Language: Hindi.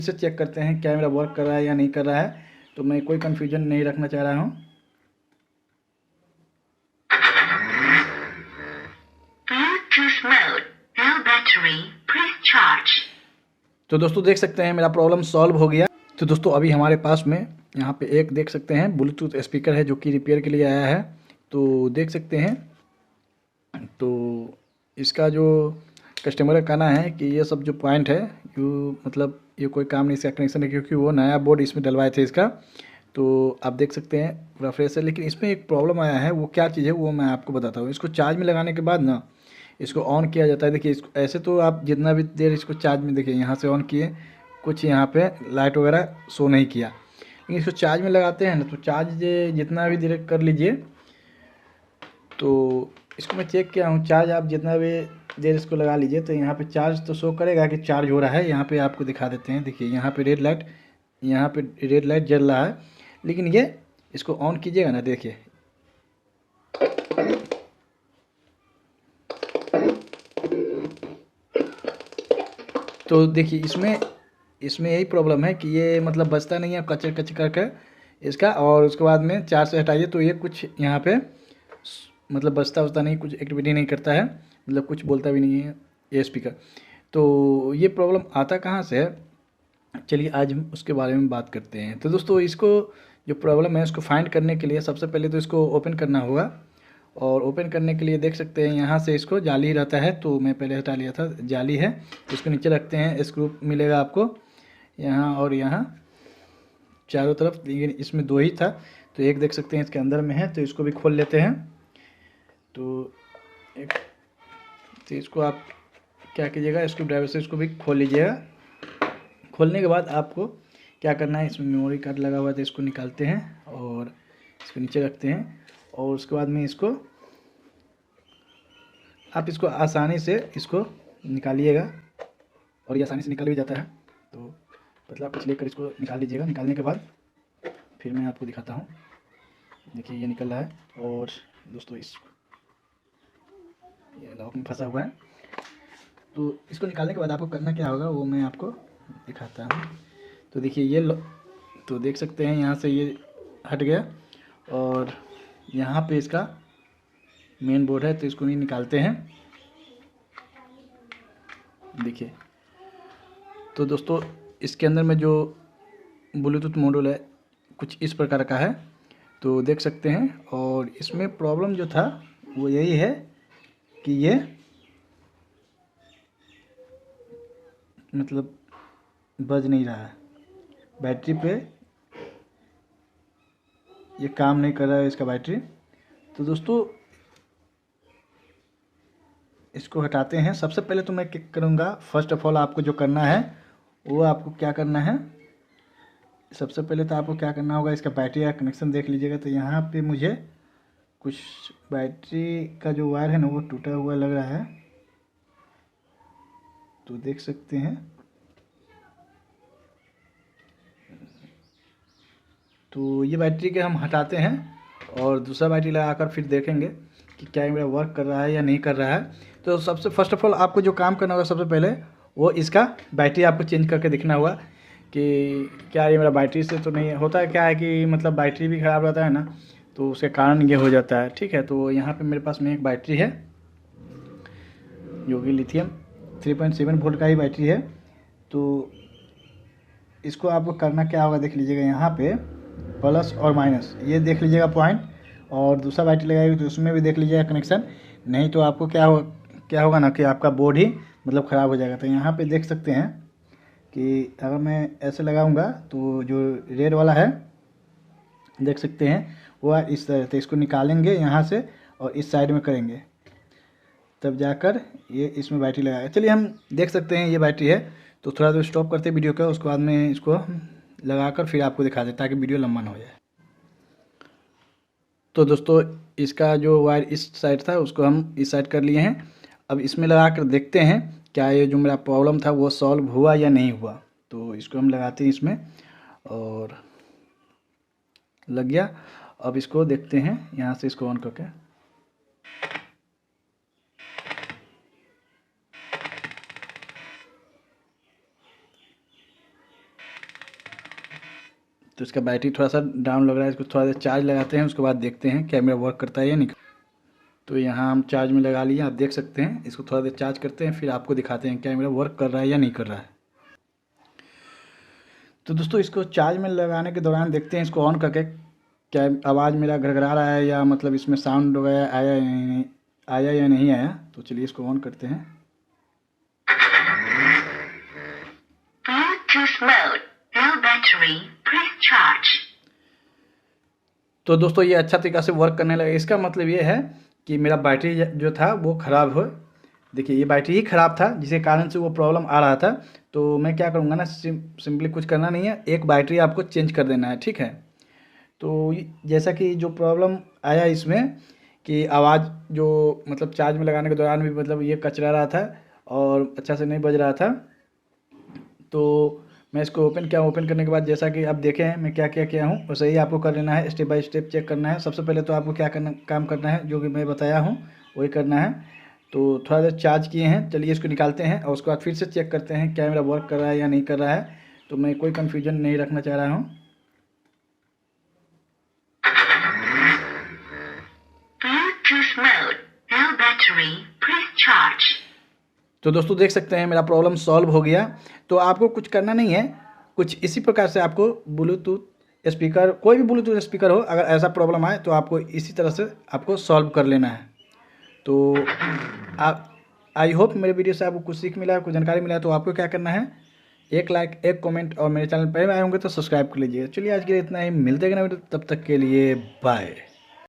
से चेक करते हैं क्या मेरा वर्क कर रहा है या नहीं कर रहा है। तो मैं कोई कन्फ्यूजन नहीं रखना चाह रहा हूँ। तो दोस्तों देख सकते हैं मेरा प्रॉब्लम सॉल्व हो गया। तो दोस्तों अभी हमारे पास में यहाँ पे एक देख सकते हैं ब्लूटूथ स्पीकर है जो कि रिपेयर के लिए आया है। तो देख सकते हैं, तो इसका जो कस्टमर का कहना है कि ये सब जो पॉइंट है मतलब ये कोई काम नहीं, इसका कनेक्शन है क्योंकि वो नया बोर्ड इसमें डलवाए थे इसका। तो आप देख सकते हैं पूरा फ्रेश है, लेकिन इसमें एक प्रॉब्लम आया है। वो क्या चीज़ है वो मैं आपको बताता हूँ। इसको चार्ज में लगाने के बाद ना इसको ऑन किया जाता है। देखिए इसको ऐसे तो आप जितना भी देर इसको चार्ज में, देखिए यहाँ से ऑन किए, कुछ यहाँ पे लाइट वगैरह शो नहीं किया, लेकिन इसको चार्ज में लगाते हैं ना तो चार्ज जितना भी देर कर लीजिए। तो इसको मैं चेक किया हूँ, चार्ज आप जितना भी देर इसको लगा लीजिए तो यहाँ पे चार्ज तो शो करेगा कि चार्ज हो रहा है। यहाँ पे आपको दिखा देते हैं, देखिए यहाँ पे रेड लाइट, यहाँ पे रेड लाइट जल रहा है, लेकिन ये इसको ऑन कीजिएगा ना, देखिए तो देखिए इसमें यही प्रॉब्लम है कि ये मतलब बजता नहीं है, कचर कच करके इसका। और उसके बाद में चार्ज से हटाइए तो ये कुछ यहाँ पे मतलब बजता नहीं, कुछ एक्टिविटी नहीं करता है, मतलब कुछ बोलता भी नहीं है ये स्पीकर। तो ये प्रॉब्लम आता कहाँ से है, चलिए आज हम उसके बारे में बात करते हैं। तो दोस्तों इसको जो प्रॉब्लम है उसको फाइंड करने के लिए सबसे पहले तो इसको ओपन करना होगा। और ओपन करने के लिए देख सकते हैं यहाँ से इसको जाली रहता है, तो मैं पहले हटा लिया था, जाली है। इसको नीचे रखते हैं, स्क्रू मिलेगा आपको यहाँ और यहाँ चारों तरफ, लेकिन इसमें दो ही था तो एक देख सकते हैं इसके अंदर में है। तो इसको भी खोल लेते हैं। तो इसको आप क्या कीजिएगा, स्क्रू ड्राइवर से इसको भी खोल लीजिएगा। खोलने के बाद आपको क्या करना है, इसमें मेमोरी कार्ड लगा हुआ है तो इसको निकालते हैं और इसको नीचे रखते हैं। और उसके बाद में इसको आप इसको आसानी से इसको निकालिएगा, और ये आसानी से निकल भी जाता है। तो पतला कुछ लेकर इसको निकाल लीजिएगा। निकालने के बाद फिर मैं आपको दिखाता हूँ। देखिए ये निकल रहा है। और दोस्तों ये लॉक में फंसा हुआ है। तो इसको निकालने के बाद आपको करना क्या होगा वो मैं आपको दिखाता हूँ। तो देखिए ये तो देख सकते हैं यहाँ से ये हट गया, और यहाँ पे इसका मेन बोर्ड है तो इसको नहीं निकालते हैं। देखिए तो दोस्तों इसके अंदर में जो ब्लूटूथ मॉड्यूल है कुछ इस प्रकार का है, तो देख सकते हैं। और इसमें प्रॉब्लम जो था वो यही है कि ये मतलब बज नहीं रहा है, बैटरी पे ये काम नहीं कर रहा है इसका बैटरी। तो दोस्तों इसको हटाते हैं। सबसे पहले तो मैं क्या करूँगा, फर्स्ट ऑफ ऑल आपको जो करना है वो आपको क्या करना है, सबसे पहले तो आपको क्या करना होगा, इसका बैटरी का कनेक्शन देख लीजिएगा। तो यहाँ पे मुझे कुछ बैटरी का जो वायर है ना वो टूटा हुआ लग रहा है, तो देख सकते हैं। तो ये बैटरी के हम हटाते हैं और दूसरा बैटरी लगाकर फिर देखेंगे कि क्या मेरा वर्क कर रहा है या नहीं कर रहा है। तो सबसे फर्स्ट ऑफ ऑल आपको जो काम करना होगा सबसे पहले वो इसका बैटरी आपको चेंज करके देखना होगा कि क्या ये मेरा बैटरी से तो नहीं होता है। क्या है कि मतलब बैटरी भी ख़राब रहता है ना, तो उसके कारण ये हो जाता है। ठीक है, तो यहाँ पे मेरे पास में एक बैटरी है जो कि लिथियम 3.7 वोल्ट का ही बैटरी है। तो इसको आपको करना क्या होगा देख लीजिएगा, यहाँ पे प्लस और माइनस ये देख लीजिएगा पॉइंट, और दूसरा बैटरी लगाएगी तो उसमें भी देख लीजिएगा कनेक्शन। नहीं तो आपको क्या होगा ना कि आपका बोर्ड ही मतलब ख़राब हो जाएगा। तो यहाँ पे देख सकते हैं कि अगर मैं ऐसे लगाऊंगा तो जो रेड वाला है देख सकते हैं वो इस तरह से, इसको निकालेंगे यहाँ से और इस साइड में करेंगे तब जाकर ये इसमें बैटरी लगाएगा। चलिए हम देख सकते हैं ये बैटरी है। तो थोड़ा तो स्टॉप करते वीडियो का, उसके बाद में इसको लगाकर फिर आपको दिखा दें ताकि वीडियो लंबा ना हो जाए। तो दोस्तों इसका जो वायर इस साइड था उसको हम इस साइड कर लिए हैं। अब इसमें लगा कर देखते हैं क्या ये जो मेरा प्रॉब्लम था वो सॉल्व हुआ या नहीं हुआ। तो इसको हम लगाते हैं इसमें और लग गया। अब इसको देखते हैं यहाँ से इसको ऑन करके। तो इसका बैटरी थोड़ा सा डाउन लग रहा है। इसको थोड़ा देर चार्ज लगाते हैं, उसके बाद देखते हैं कैमरा वर्क करता है या नहीं। तो यहाँ हम चार्ज में लगा लिए, आप देख सकते हैं। इसको थोड़ा देर चार्ज करते हैं, फिर आपको दिखाते हैं कैमरा वर्क कर रहा है या नहीं कर रहा है। तो दोस्तों इसको चार्ज में लगाने के दौरान देखते हैं इसको ऑन करके क्या आवाज़ मेरा घरघरा रहा है या मतलब इसमें साउंड वगैरह आया या नहीं आया। तो चलिए इसको ऑन करते हैं। Bluetooth mode, low battery, pre-charge। तो दोस्तों ये अच्छा तरीक़ा से वर्क करने लगा। इसका मतलब ये है कि मेरा बैटरी जो था वो ख़राब हो, देखिए ये बैटरी ही ख़राब था जिसके कारण से वो प्रॉब्लम आ रहा था। तो मैं क्या करूँगा ना, सिंपली कुछ करना नहीं है, एक बैटरी आपको चेंज कर देना है, ठीक है। तो जैसा कि जो प्रॉब्लम आया इसमें कि आवाज़ जो मतलब चार्ज में लगाने के दौरान भी मतलब ये कचरा रहा था और अच्छा से नहीं बज रहा था। तो मैं इसको ओपन किया, ओपन करने के बाद जैसा कि आप देखें हैं मैं क्या क्या किया हूँ वैसे ही आपको कर लेना है, स्टेप बाय स्टेप चेक करना है। सबसे पहले तो आपको क्या काम करना है, जो कि मैं बताया हूँ वही करना है। तो थोड़ा देर चार्ज किए हैं, चलिए इसको निकालते हैं और उसके बाद फिर से चेक करते हैं कैमरा वर्क कर रहा है या नहीं कर रहा है। तो मैं कोई कन्फ्यूजन नहीं रखना चाह रहा हूँ। Bluetooth mode, low battery, pre-charge। तो दोस्तों देख सकते हैं मेरा प्रॉब्लम सॉल्व हो गया। तो आपको कुछ करना नहीं है, कुछ इसी प्रकार से आपको ब्लूटूथ स्पीकर, कोई भी ब्लूटूथ स्पीकर हो, अगर ऐसा प्रॉब्लम आए तो आपको इसी तरह से आपको सॉल्व कर लेना है। तो आप आई होप मेरे वीडियो से आपको कुछ सीख मिला है, कुछ जानकारी मिला है। तो आपको क्या करना है, एक लाइक, एक कमेंट और मेरे चैनल पर आए होंगे तो सब्सक्राइब कर लीजिए। चलिए आज के लिए इतना ही, मिलते हैं नए वीडियो, तब तक के लिए बाय।